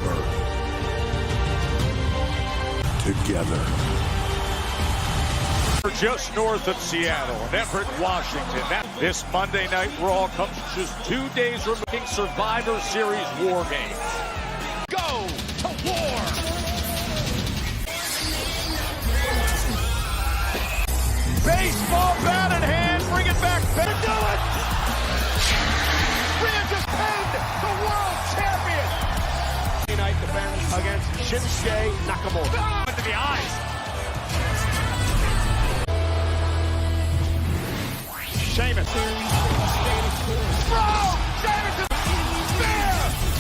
forever. Together. Just north of Seattle, in Everett, Washington. This Monday Night Raw comes just 2 days removing Survivor Series War Games. Go to war! Baseball bat in hand, bring it back, better do it! Rhea just pinned the world champion! Tonight defense against Shinsuke Nakamura. Into the eyes. Sheamus. Bro! Sheamus is spear!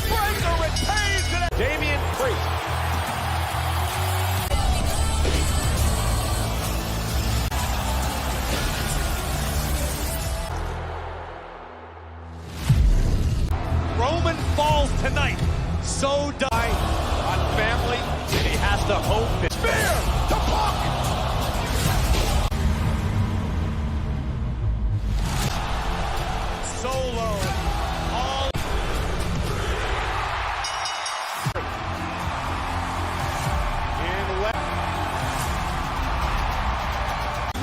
Fraser retains it. Damian Priest. Roman falls tonight. So die on family, and he has to hope that spear to Punk. Solo. All in left.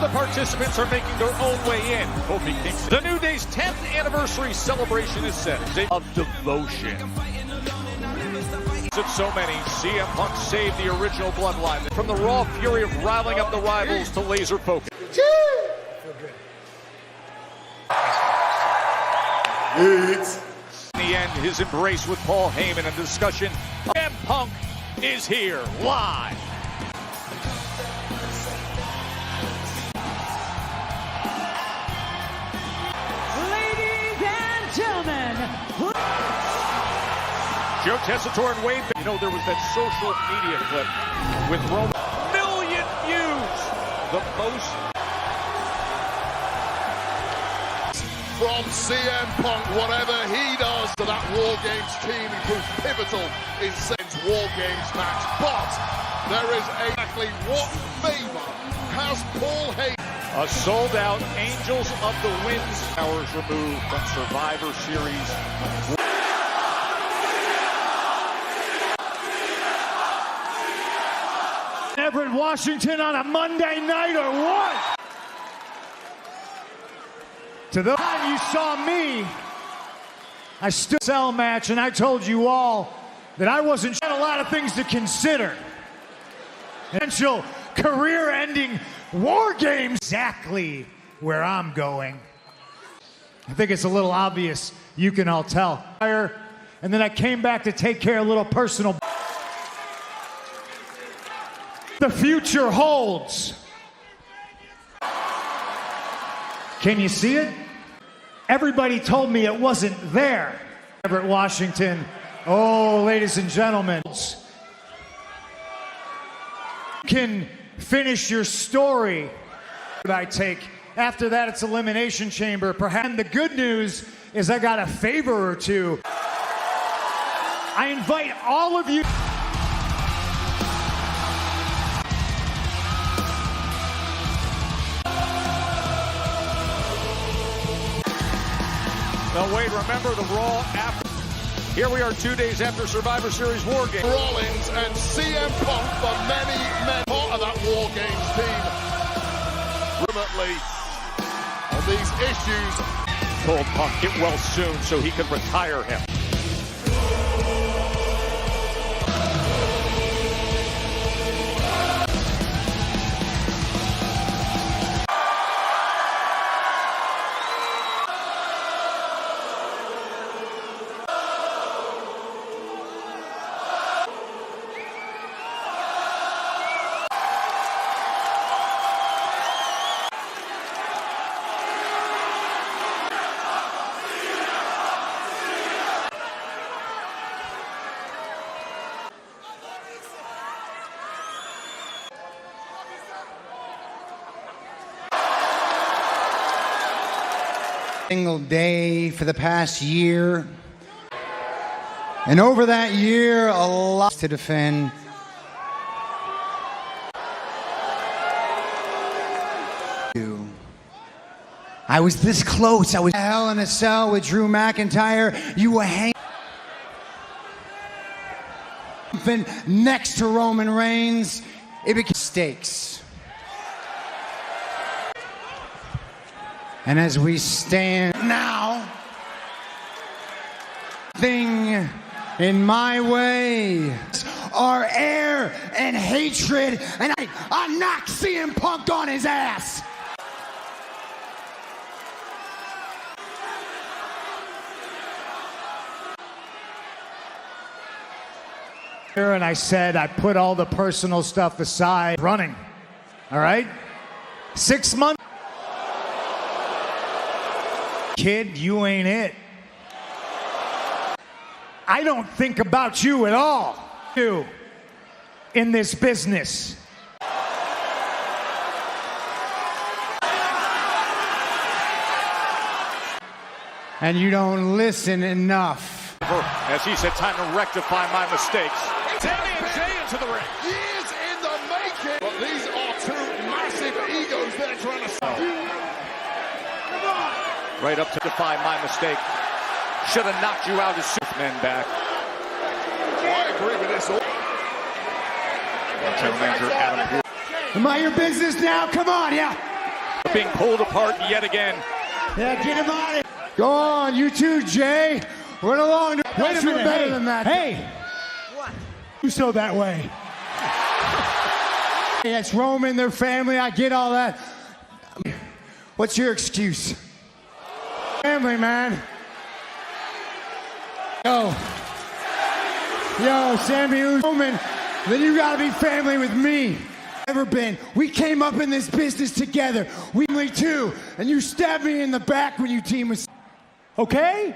The participants are making their own way in. Kofi Kingston. The New Day's 10th anniversary celebration is set. Of devotion. Of so many, CM Punk saved the original bloodline from the raw fury of rivaling up the rivals to laser focus. In the end, his embrace with Paul Heyman and discussion. CM Punk is here live. Ladies and gentlemen, Joe Tessitore and Wade. You know, there was that social media clip with Roman. Million views. The most. From CM Punk, whatever he does to that War Games team, he proves pivotal in Saints War Games match. But there is exactly what favor has Paul Heyman? A sold-out Angels of the Winds. Hours removed from Survivor Series. Everett, Washington on a Monday night or what? To the time you saw me, I stood cell match and I told you all that I wasn't had a lot of things to consider. Potential career-ending War Games. Exactly where I'm going. I think it's a little obvious. You can all tell. And then I came back to take care of a little personal. The future holds. Can you see it? Everybody told me it wasn't there. Everett, Washington. Oh, ladies and gentlemen. You can finish your story. I take. After that, it's Elimination Chamber. Perhaps the good news is I got a favor or two. I invite all of you. Now, Wade, remember the Raw after. Here we are 2 days after Survivor Series War Games. Rollins and CM Punk for many men part of that War Games team. Ultimately, on these issues, Told Punk get well soon so he could retire him. Single day for the past year, and over that year a lot to defend. I was this close. I was Hell in a Cell with Drew McIntyre. You were hanging. triumphant next to Roman Reigns. It became stakes. And as we stand now, thing in my way are air and hatred, and I knocked CM Punk on his ass. And I said I put all the personal stuff aside, running, all right? 6 months. Kid, you ain't it. I don't think about you at all, you, in this business. And you don't listen enough. As he said, time to rectify my mistakes. Sammy and Jay into the ring. Years in the making. But these are two massive egos they're trying to Right up to defy my mistake. Should have knocked you out as soon as men back. I agree with this. General Manager Adam Pearce. Am I your business now? Come on, yeah. Being pulled apart yet again. Yeah, get him out of here. Go on, you too, Jay. Run along. Wait a minute. Better than that. Hey. What? You so that way. Hey, it's Roman, their family. I get all that. What's your excuse? Family, man. Yo, Sammy, Roman, then you gotta be family with me. Ever been. We came up in this business together. We too, and you stabbed me in the back when you team was. Okay?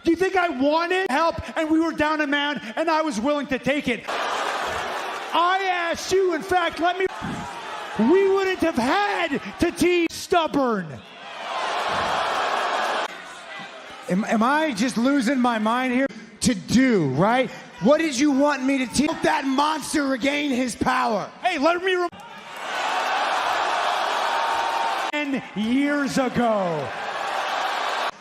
Do you think I wanted help and we were down a man and I was willing to take it? I asked you, in fact, we wouldn't have had to tease stubborn. Am I just losing my mind here? To do, right? What did you want me to teach? Help that monster regain his power. Hey, let me 10 years ago.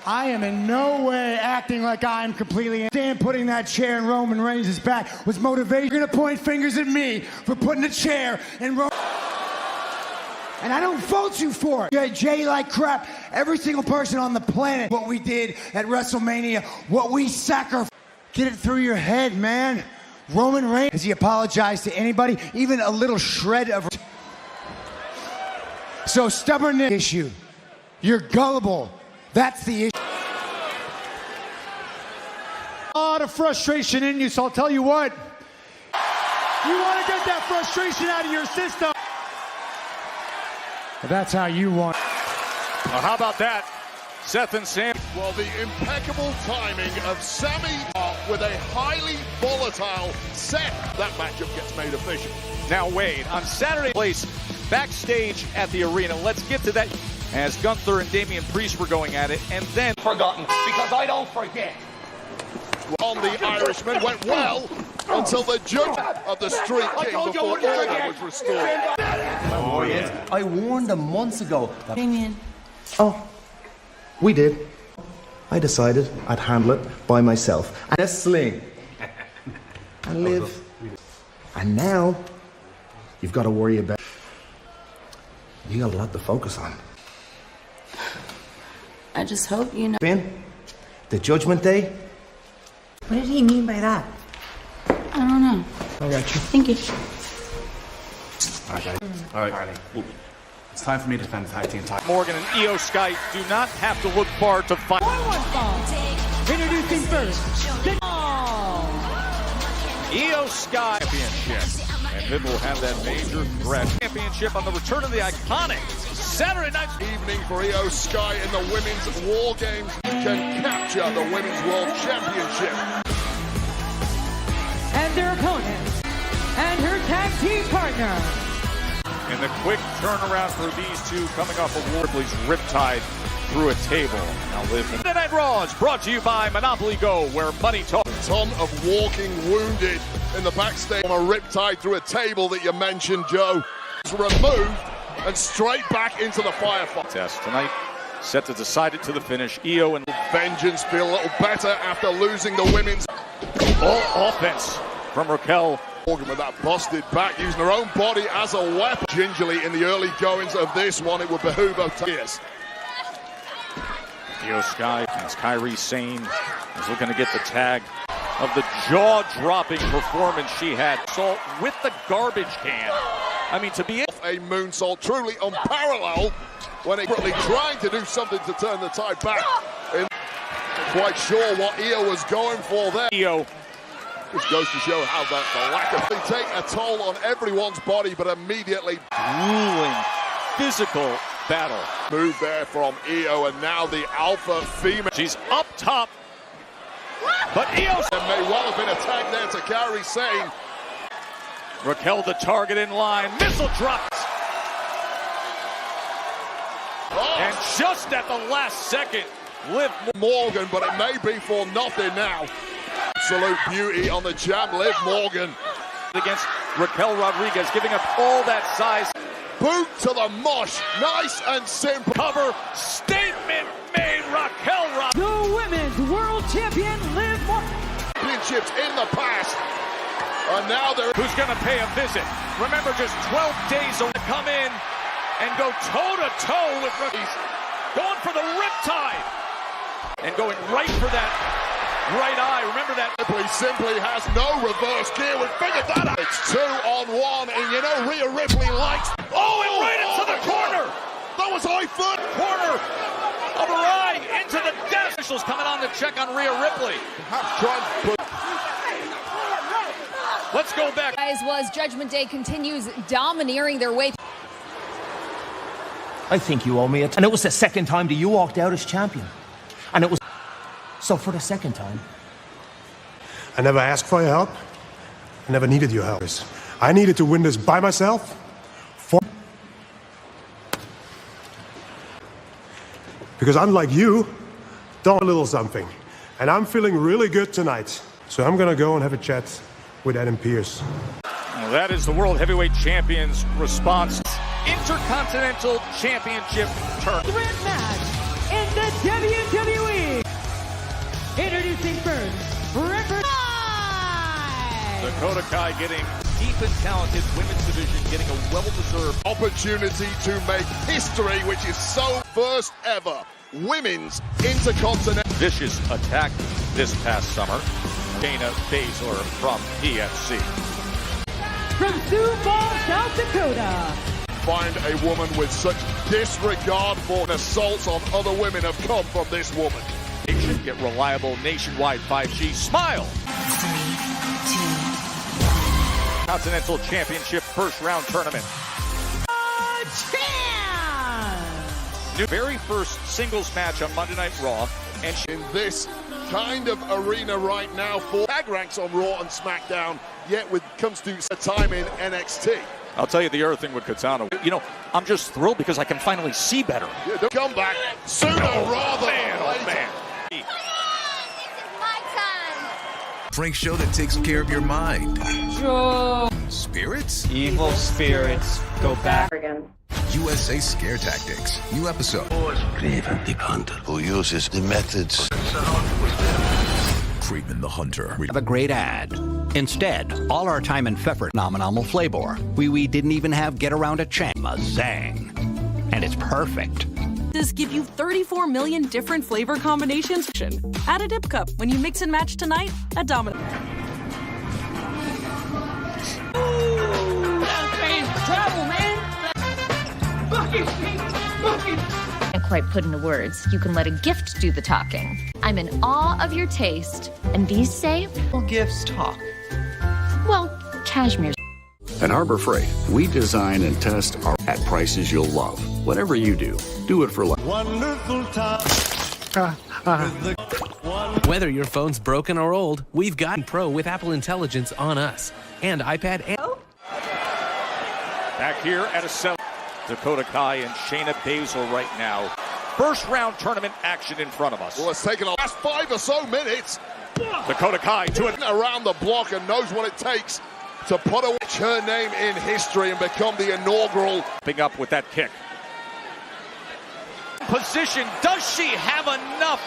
I am in no way acting like I'm completely. Dan putting that chair in Roman Reigns' back was motivation. You're gonna point fingers at me for putting a chair in Roman. And I don't fault you for it. Jay like crap. Every single person on the planet. What we did at WrestleMania, what we sacrificed. Get it through your head, man. Roman Reigns, has he apologized to anybody? Even a little shred of. So stubbornness issue. You're gullible. That's the issue. A lot of frustration in you, so I'll tell you what. You want to get that frustration out of your system. But that's how you want. Well, how about that? Seth and Sam. Well, the impeccable timing of Sammy with a highly volatile Seth. That matchup gets made official. Now Wade, on Saturday place backstage at the arena. Let's get to that as Gunther and Damian Priest were going at it, and then forgotten because I don't forget. On the Irishman went well until the judge of the Street King before order was restored. Oh, yes. I warned them months ago. Damien. Oh, we did. I decided I'd handle it by myself. And a sling. And live. And now, you've got to worry about. You got a lot to focus on. I just hope you know. Ben, the Judgment Day. What did he mean by that? I don't know. I got you. Thank you. All right, guys. All right. It's time for me to defend the tag team title. Morgan and Io Sky do not have to look far to fight. Introducing first, Io Sky Championship. And then we'll have that major threat championship on the return of the iconic Saturday night Evening for Io Sky in the Women's War Games can capture the Women's World Championship. and their opponent, and her tag team partner. And the quick turnaround for these two coming off of Ripley's riptide through a table. Now live in Monday Night Raw is brought to you by Monopoly Go, where money talks. Ton of walking wounded in the backstage on a riptide through a table that you mentioned, Joe. It's removed and straight back into the firefight. Test tonight set to decide it to the finish. Io and Vengeance feel a little better after losing the women's. all offense from Raquel. Morgan with that busted back, using her own body as a weapon. Gingerly in the early goings of this one, it would behoove Otis. Io Sky, as Kairi Sane is looking to get the tag of the jaw-dropping performance she had. Salt with the garbage can. I mean, to be a moonsault, truly unparalleled, when it really trying to do something to turn the tide back. Quite sure what Io was going for there. Io. Which goes to show how the lack of... They take a toll on everyone's body, but immediately... Grueling, physical battle. Move there from Io, and now the alpha female. She's up top, but Io... There may well have been a tag there to Kairi Sane. Raquel the target in line, missile drops. Oh. And just at the last second, Liv Morgan, but it may be for nothing now. Absolute beauty on the jam, Liv Morgan. Against Raquel Rodriguez, giving up all that size. Boot to the mush, nice and simple. Cover, statement made, Raquel Rodriguez. The Women's World Champion, Liv Morgan. Championships in the past. And now they're... Who's going to pay a visit? Remember, just 12 days to come in and go toe-to-toe with rookies. Going for the riptide. And going right for that right eye. Remember that. Ripley simply has no reverse gear. We figured that out. It's 2-on-1, and you know Rhea Ripley likes... Oh, and right into the corner. That was high foot. Corner of her eye into the desk. Officials coming on to check on Rhea Ripley. Let's go back. Guys, was Judgment Day continues domineering their way. I think you owe me it. And it was the second time that you walked out as champion. And it was... So for the second time... I never asked for your help. I never needed your help. I needed to win this by myself. Because unlike you, don't a little something. And I'm feeling really good tonight. So I'm gonna go and have a chat with Adam Pearce. Well, that is the World Heavyweight Champion's response. Intercontinental Championship tournament. Threat match in the WWE. Introducing first, Dakota Kai getting deep and talented women's division, getting a well-deserved opportunity to make history, which is so first ever women's intercontinental. Vicious attack this past summer. Shayna Baszler from PFC. From Sioux Falls, South Dakota. Find a woman with such disregard for assaults on other women have come from this woman. Get reliable nationwide 5G. Smile. 3, 2, 1. Continental Championship first round tournament. New very first singles match on Monday Night Raw. And in this kind of arena right now for tag ranks on Raw and SmackDown, yet when it comes to a time in NXT. I'll tell you the other thing with Katana. You know, I'm just thrilled because I can finally see better. Yeah, they'll come back sooner rather than later. Oh, man. Frank show that takes care of your mind. Joe. Spirits? Evil spirits. Go back Again. USA Scare Tactics. New episode. Craven the Hunter, who uses the methods. Craven the Hunter. Have a great ad. Instead, all our time and effort, nominal flavor. We didn't even have get around a chance. Mazang. And it's perfect. Does give you 34 million different flavor combinations. Add a dip cup when you mix and match tonight at Domino. Travel, man. Can't quite put into words. You can let a gift do the talking. I'm in awe of your taste. And these say, Well, gifts talk. well, cashmere. At Harbor Freight, we design and test our at prices you'll love. Whatever you do it for life. Wonderful time. Whether your phone's broken or old, we've got Pro with Apple Intelligence on us. And iPad and... Back here at a 7. Dakota Kai and Shayna Baszler right now. First round tournament action in front of us. Well, it's taken the last 5 or so minutes. Dakota Kai to it around the block and knows what it takes to put her name in history and become the inaugural. Picking up with that kick. Position. Does she have enough?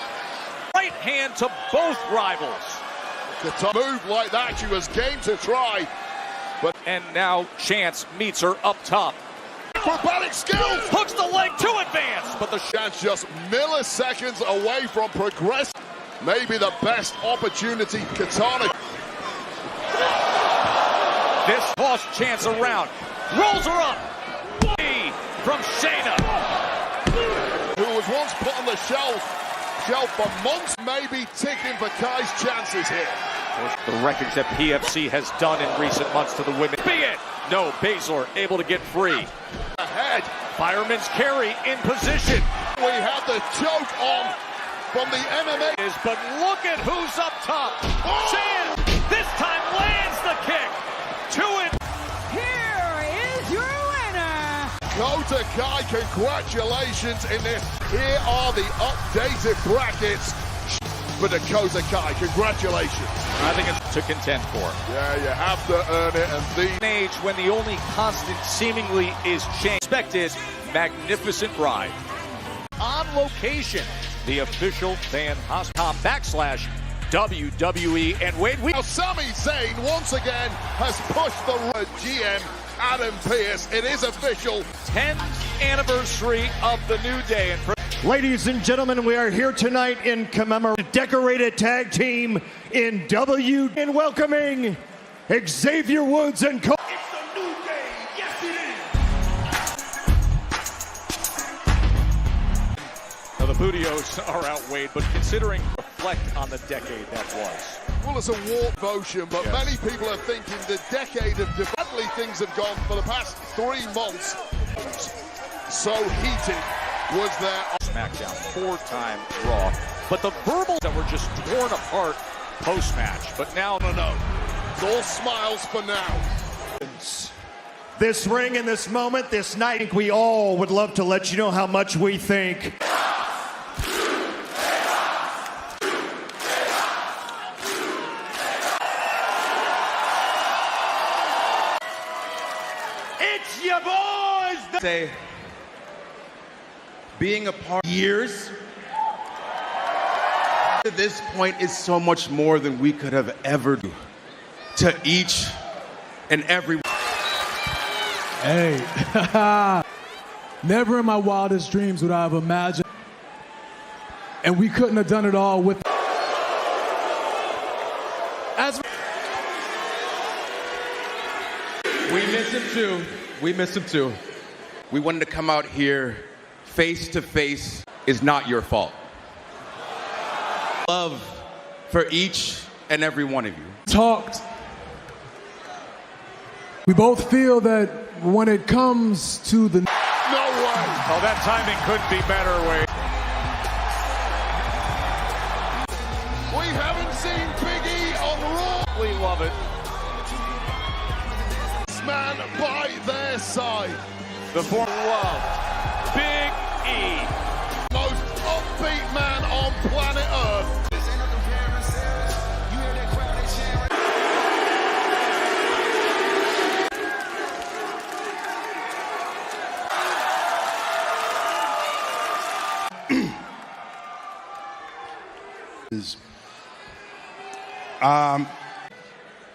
Right hand to both rivals. To move like that, she was game to try. And now Chance meets her up top. Acrobatic skills! Hooks the leg to advance, but the Chance just milliseconds away from progress. Maybe the best opportunity, Katana. This tossed Chance around. Rolls her up. From Shayna. Who was once put on the shelf for months, maybe ticking for Kai's chances here. The records that PFC has done in recent months to the women. Be it! No, Baszler able to get free. Ahead. Fireman's carry in position. We have the choke on from the MMA. But look at who's up top. Chance this time lands the kick. To it. Here is your winner. Kota Kai, congratulations in this. Here are the updated brackets for Dakota Kai. Congratulations. I think it's to contend for. Yeah, you have to earn it. And the age when the only constant seemingly is change. Expected magnificent ride. On location, the official fan hospital /WWE and Wade. Now Sami Zayn once again has pushed the GM Adam Pearce. It is official. 10th anniversary of the New Day. And Ladies and gentlemen, we are here tonight in commemoration decorated tag team in W and welcoming Xavier Woods and Co. It's the New Day. Yes, it is. Now the Budios are outweighed, but considering reflect on the decade that was. Well, it's a war motion, but yes. Many people are thinking the decade of badly things have gone for the past 3 months. So heated was there. SmackDown, 4-time Raw. But the verbals that were just torn apart post-match. But now, no. It's all smiles for now. This ring in this moment, this night, I think we all would love to let you know how much we think. It's your boys! Say, being a part of years to this point is so much more than we could have ever do to each and every. Hey, never in my wildest dreams would I have imagined, and we couldn't have done it all with. As we miss him too. We miss him too. We wanted to come out here face to face. Is not your fault. Love for each and every one of you. Talked. We both feel that when it comes to the. No way. Oh, that timing couldn't be better, Wade. We haven't seen Big E on Raw. We love it. This man by their side. The former love. Big E. Most upbeat man on planet Earth.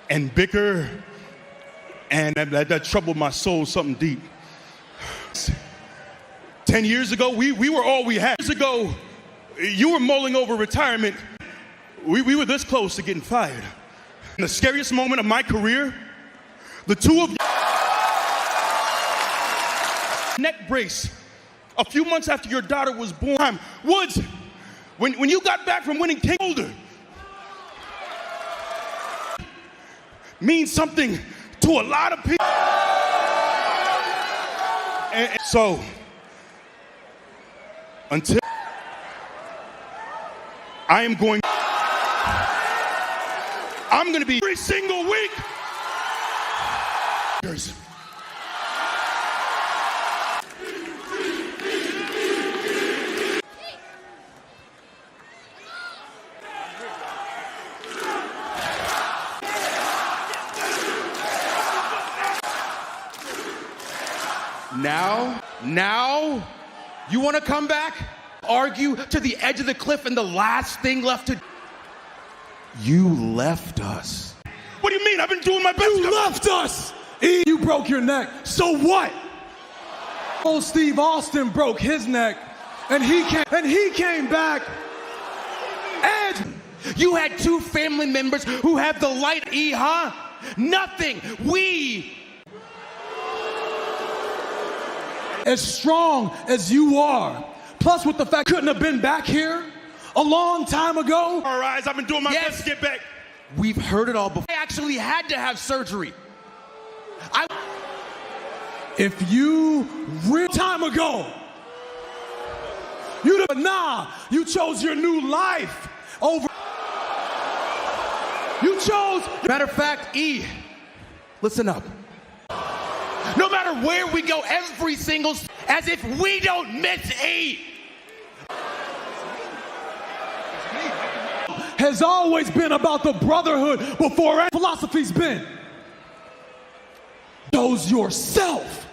And bicker, and that troubled my soul something deep. 10 years ago, we were all we had. Years ago, you were mulling over retirement. We were this close to getting fired. In the scariest moment of my career, the two of you, neck brace, a few months after your daughter was born. Woods, when you got back from winning King Older, means something to a lot of people. And so, until I'm going to be every single week. Now, you want to come back? Argue to the edge of the cliff and the last thing left to. You left us. What do you mean? I've been doing my best. You left us. You broke your neck. So what? Old Steve Austin broke his neck, and he came back. And you had 2 family members who have the light E, huh? Nothing. We. As strong as you are, plus with the fact couldn't have been back here a long time ago. All right, I've been doing my best to get back. We've heard it all before. I actually had to have surgery. If you real time ago, you'd have, you chose your new life over. You chose. Matter of fact, E, listen up. No matter where we go, every single, as if we don't miss E. Has always been about the brotherhood before philosophy's been. Chose yourself.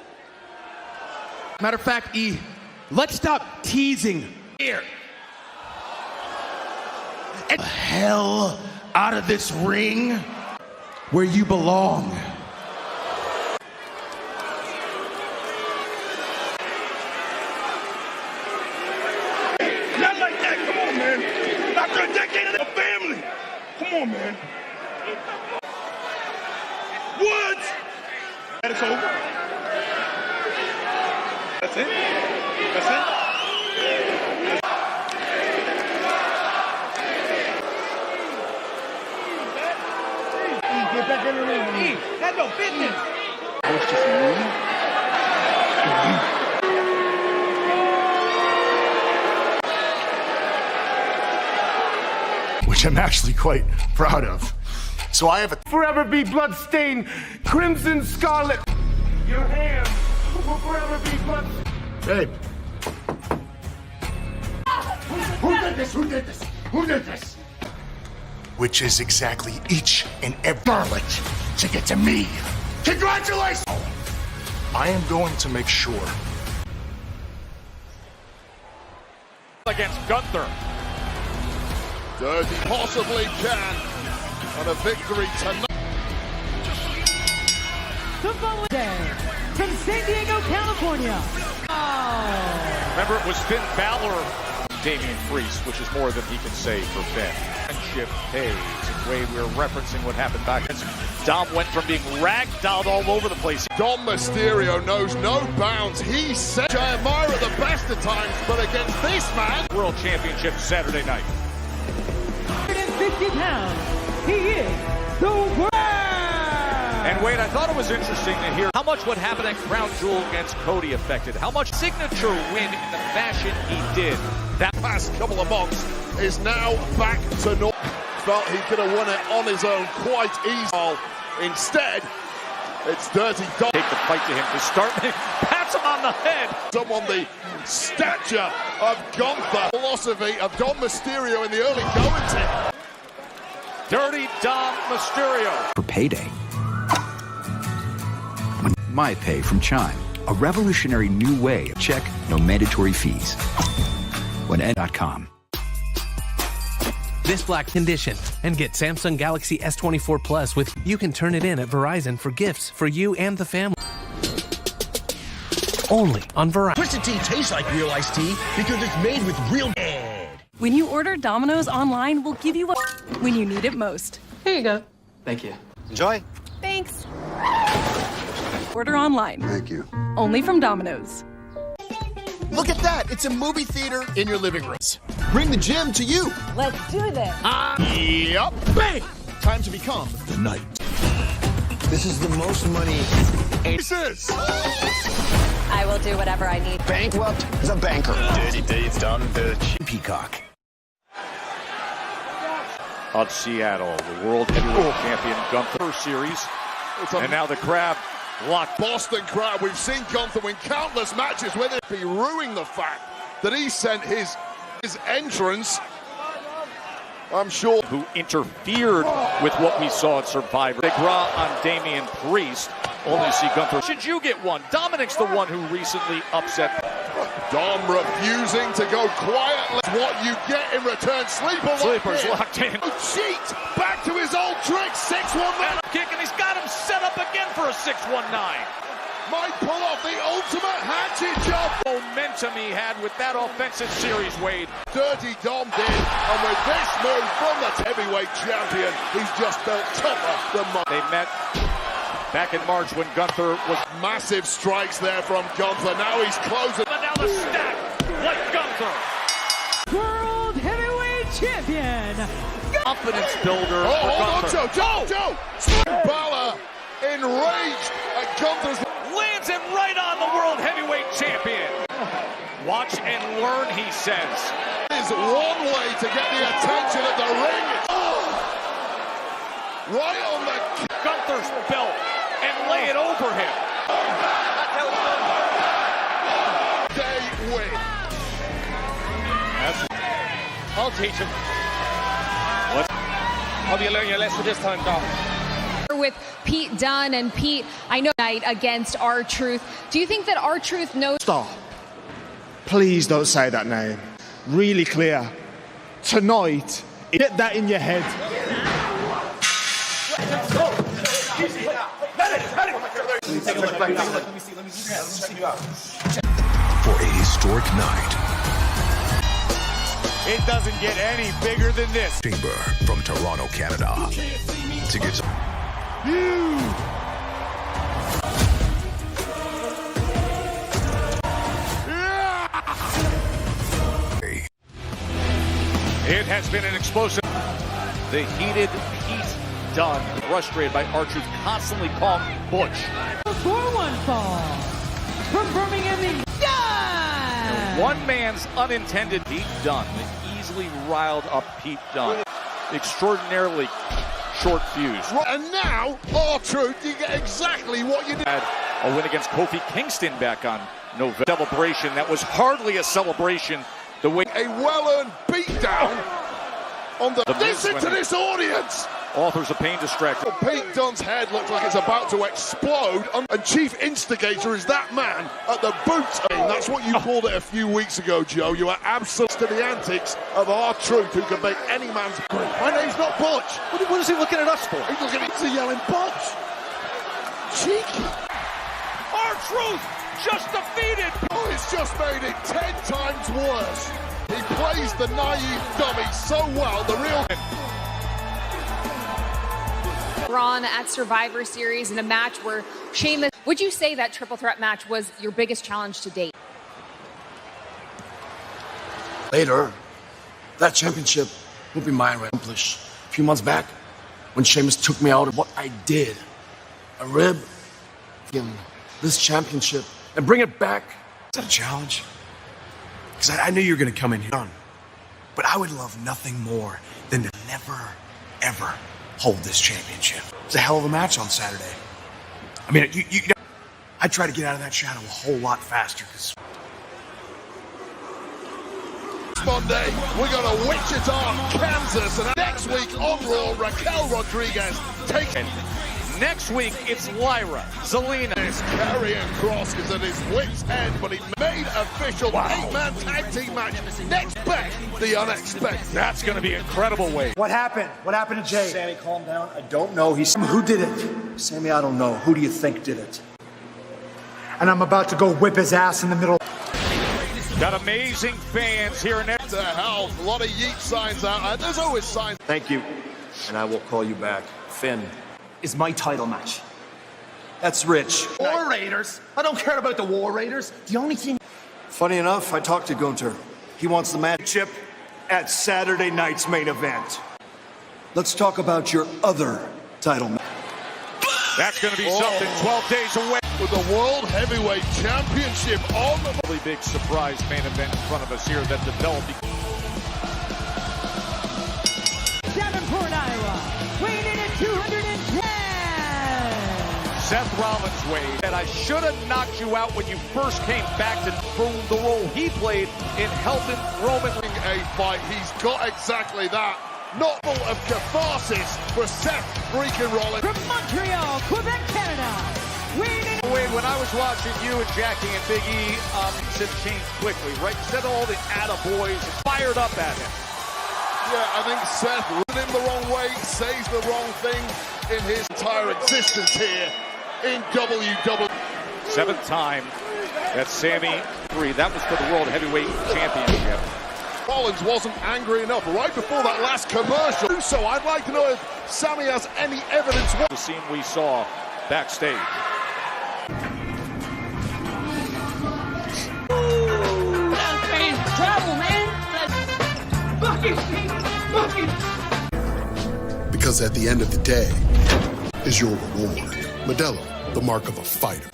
Matter of fact, E, let's stop teasing here. Get the hell out of this ring where you belong. Not like that. Come on, man. After a decade of the family. Come on, man. What? That is over. That's it? That's it? Get back in the ring. That's no business. Which I'm actually quite proud of. So I have a forever be bloodstained, crimson scarlet. Your hands will forever be blood. Babe. Who did this? Who did this? Who did this? Which is exactly each and every garlic to get to me. Congratulations! I am going to make sure. Against Gunther. Dirty possibly can. And a victory tonight. The following day, from San Diego, California. Remember, it was Finn Balor, Damian Priest, which is more than he can say for Finn. Friendship pays. The way we were referencing what happened back. Dom went from being ragdolled all over the place. Dom Mysterio knows no bounds. He said, I admire at the best of times, but against this man. World Championship Saturday night. 150 pounds. He is the world. And Wade, I thought it was interesting to hear how much what happened at Crown Jewel against Cody affected, how much signature win in the fashion he did. That past couple of months is now back to normal. Felt he could have won it on his own quite easily. Instead, it's Dirty Dom. Take the fight to him to start. Pats him on the head. Someone the stature of Gunther. Philosophy of Dom Mysterio in the early goings here. Dirty Dom Mysterio. For payday. My Pay from Chime, a revolutionary new way of check, no mandatory fees. When.com. This Black Condition and get Samsung Galaxy S24 Plus with you can turn it in at Verizon for gifts for you and the family. Only on Verizon. Twisted Tea tastes like real iced tea because it's made with real bread. When you order Domino's online, we'll give you a when you need it most. Here you go. Thank you. Enjoy. Thanks. Order online. Thank you. Only from Domino's. Look at that. It's a movie theater in your living room. Bring the gym to you. Let's do this. Yep. Bang! Time to become the knight. This is the most money. Aces. I will do whatever I need. Bankrupt is a banker. Dirty deeds done, bitch. Peacock. On Seattle, the World Heavyweight Champion Gunther Series. And now the crowd locked. Boston crowd. We've seen Gunther win countless matches with it. Be ruining the fact that he sent his entrance. I'm sure. Who interfered with what we saw at Survivor. Big Raw on Damian Priest. Only see Gunther. Should you get one? Dominic's the one who recently upset. Dom refusing to go quietly. What you get in return. Sleeper's locked in. Cheat. Back to his old trick. 619. Kick, and he's got him set up again for a 619. Might pull off the ultimate hatchet job. Momentum he had with that offensive series, Wade. Dirty Dom did. And with this move from the heavyweight champion, he's just built tougher than Mark. They met back in March when Gunther was... Massive strikes there from Gunther. Now he's closing. But now the stack, like Gunther. World Heavyweight Champion. Confidence builder for Gunther. Hold on, Joe. Balor enraged at Gunther's... Lands him right on the World Heavyweight Champion. Watch and learn, he says. Is one way to get the attention of the ring. Right on the... Gunther's belt and lay it over him. They win. I'll teach him. What? Hope you learn your lesson this time, Dom. With Pete Dunne, and Pete, I know night against R-Truth. Do you think that R-Truth knows? Stop. Please don't say that name. Really clear. Tonight, get that in your head. For a historic night. It doesn't get any bigger than this. Chamber from Toronto, Canada. Tickets. It has been an explosive. The heated Pete Dunne, frustrated by R-Truth, constantly calling Butch. 4-1 fall from Birmingham, Dunne. One man's unintended. Pete Dunne easily riled up Pete Dunne. Extraordinarily short fuse. And now, R-Truth, you get exactly what you did. Had a win against Kofi Kingston back on November. Celebration that was hardly a celebration. The way a well-earned beatdown on the listen to this audience. Authors of pain distracted. Pete Dunne's head looks like it's about to explode, and chief instigator is that man at the boot. That's what you called it a few weeks ago, Joe. You are absolute to the antics of R-Truth, who can make any man's... My name's not Butch. What is he looking at us for? He's looking at me yelling Butch. Cheeky. R-Truth just defeated. Oh, it's just made it 10 times worse. He plays the naive dummy so well. The real... Braun at Survivor Series in a match where Sheamus... Would you say that triple threat match was your biggest challenge to date? Later, that championship will be mine. Accomplished. A few months back, when Sheamus took me out of what I did, a rib, this championship, and bring it back. Is that a challenge? Because I knew you were going to come in here. But I would love nothing more than to never, ever hold this championship. It's a hell of a match on Saturday. I mean, I try to get out of that shadow a whole lot faster. Cause Monday, we're going to Wichita, Kansas, and next week on Raw, Raquel Rodriguez taking. Next week, it's Lyra, Zelina. This Karrion Kross is at his wit's end, but he made official 8-man tag team match. Next back, the unexpected. That's going to be incredible, Wade. What happened? What happened to Jay? Sammy, calm down. I don't know. Who did it? Sammy, I don't know. Who do you think did it? And I'm about to go whip his ass in the middle. Got amazing fans here in the hell. A lot of yeet signs out, and there's always signs. Thank you, and I will call you back. Finn is my title match. That's rich. War Raiders? I don't care about the War Raiders. The only thing... Funny enough, I talked to Gunther. He wants the match at Saturday night's main event. Let's talk about your other title match. That's going to be something 12 days away. With the World Heavyweight Championship on the... Really big surprise main event in front of us here that developed. Davenport, Iowa, weighing in at 210. Seth Rollins, Wade, and I should have knocked you out when you first came back to the role he played in helping Roman. A fight, he's got exactly that. Not full of catharsis for Seth freaking Rollins. From Montreal, Quebec, Canada, Wade, when I was watching you and Jackie and Big E, it changed quickly, right? Instead of all the attaboys fired up at him. Yeah, I think Seth run him the wrong way, says the wrong thing in his entire existence here in WWE. 7th time that Sammy 3. That was for the World Heavyweight Championship. Rollins wasn't angry enough right before that last commercial. So I'd like to know if Sammy has any evidence. The scene we saw backstage. Trouble, man. Because at the end of the day is your reward. Modelo, the mark of a fighter.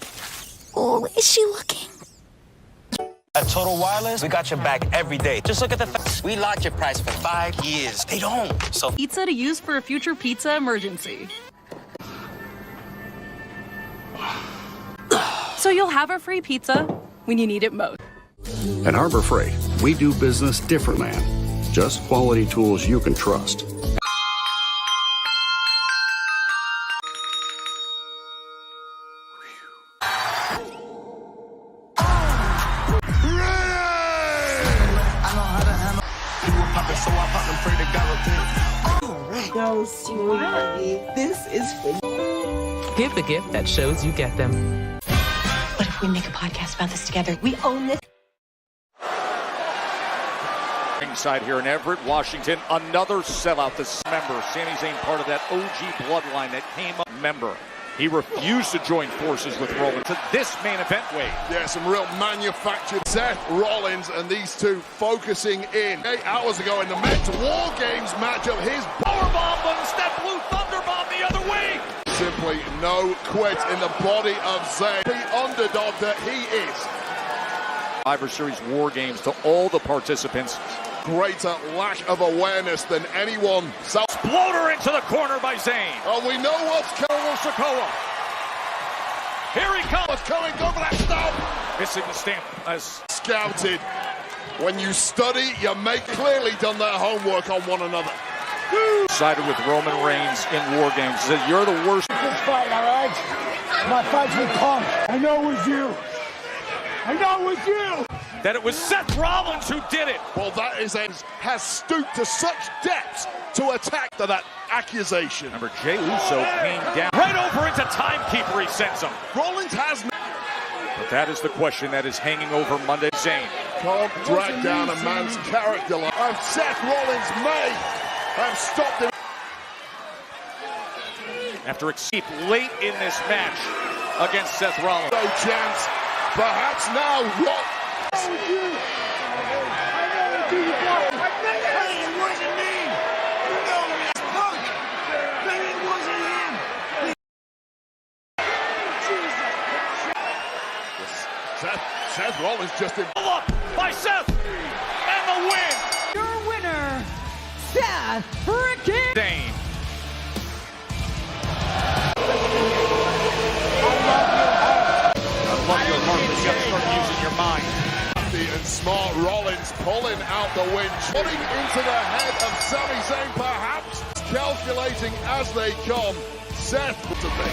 Oh, is she looking? At Total Wireless, we got your back every day. Just look at the facts. We locked your price for 5 years. They don't. So Pizza to use for a future pizza emergency. So you'll have a free pizza when you need it most. At Harbor Freight, we do business different, man. Just quality tools you can trust. Yo, sweetie, this is for you. Give the gift that shows you get them. What if we make a podcast about this together? We own this. Ringside here in Everett, Washington. Another sellout. This member, Sami Zayn, part of that OG bloodline that came up. Member. He refused to join forces with Rollins to this main event way. Yeah, some real manufactured Seth Rollins and these two focusing in 8 hours ago in the Men's War Games matchup. His powerbomb, but instead blew thunderbomb the other way. Simply no quit in the body of Zayn, the underdog that he is. Survivor Series War Games to all the participants. Greater lack of awareness than anyone. Exploder into the corner by Zayn. Oh, we know what's coming. Sokoa. Here he comes. What's coming? Go for that stomp. Missing the stamp as scouted. When you study, you make clearly done their homework on one another. Sided with Roman Reigns in War Games. Said, you're the worst. This fight, all right? My fight's with Punk. I know it was you. I know it was you. That it was Seth Rollins who did it. Well, that has stooped to such depths to attack that accusation. Remember, Jey Uso came down right over into Timekeeper. He sends him. Rollins has. But that is the question that is hanging over Monday. Zayn can't drag down a man's character like Seth Rollins may have stopped him. After escape late in this match against Seth Rollins. No chance. Perhaps now what? Seth Rollins just in. Up by Seth and the win. Your winner, Seth freaking Zayn. I love your heart, but you have to start using your mind. And smart Rollins pulling out the win, putting into the head of Sami Zayn, perhaps calculating as they come. Seth to me.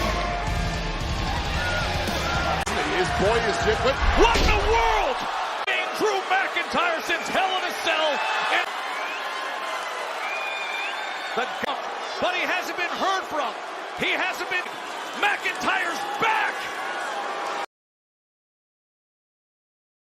His boy is different. What in the world? Drew McIntyre since Hell in a Cell. But he hasn't been heard from. He hasn't been